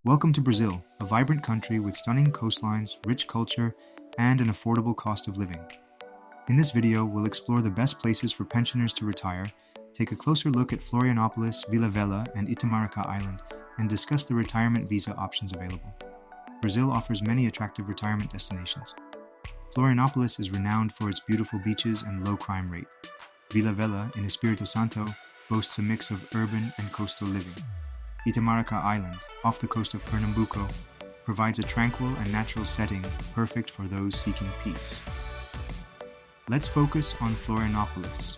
Welcome to Brazil, a vibrant country with stunning coastlines, rich culture, and an affordable cost of living. In this video, we'll explore the best places for pensioners to retire, take a closer look at Florianópolis, Vila Velha, and Itamaracá Island, and discuss the retirement visa options available. Brazil offers many attractive retirement destinations. Florianópolis is renowned for its beautiful beaches and low crime rate. Vila Velha, in Espírito Santo, boasts a mix of urban and coastal living. Itamaracá Island, off the coast of Pernambuco, provides a tranquil and natural setting perfect for those seeking peace. Let's focus on Florianópolis.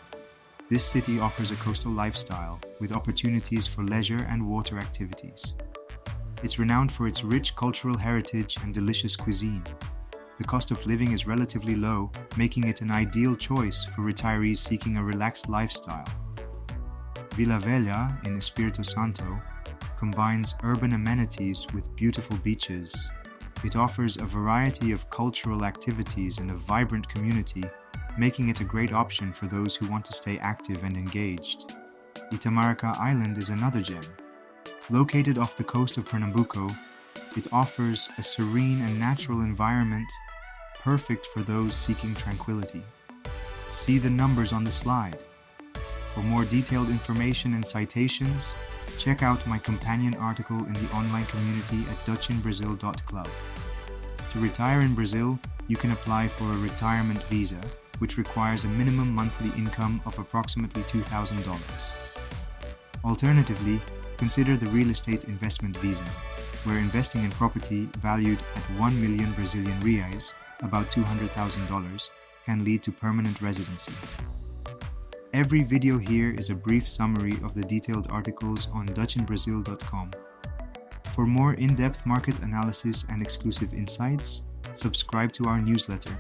This city offers a coastal lifestyle with opportunities for leisure and water activities. It's renowned for its rich cultural heritage and delicious cuisine. The cost of living is relatively low, making it an ideal choice for retirees seeking a relaxed lifestyle. Vila Velha in Espírito Santo combines urban amenities with beautiful beaches. It offers a variety of cultural activities and a vibrant community, making it a great option for those who want to stay active and engaged. Itamaracá Island is another gem. Located off the coast of Pernambuco, it offers a serene and natural environment perfect for those seeking tranquility. See the numbers on the slide. For more detailed information and citations, check out my companion article in the online community at DutchinBrazil.club. To retire in Brazil, you can apply for a retirement visa, which requires a minimum monthly income of approximately $2,000. Alternatively, consider the real estate investment visa, where investing in property valued at 1 million Brazilian reais, about $200,000, can lead to permanent residency. Every video here is a brief summary of the detailed articles on DutchinBrazil.com. For more in-depth market analysis and exclusive insights, subscribe to our newsletter.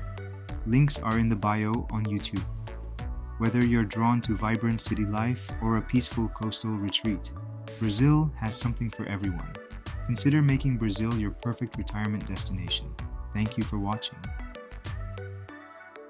Links are in the bio on YouTube. Whether you're drawn to vibrant city life or a peaceful coastal retreat, Brazil has something for everyone. Consider making Brazil your perfect retirement destination. Thank you for watching.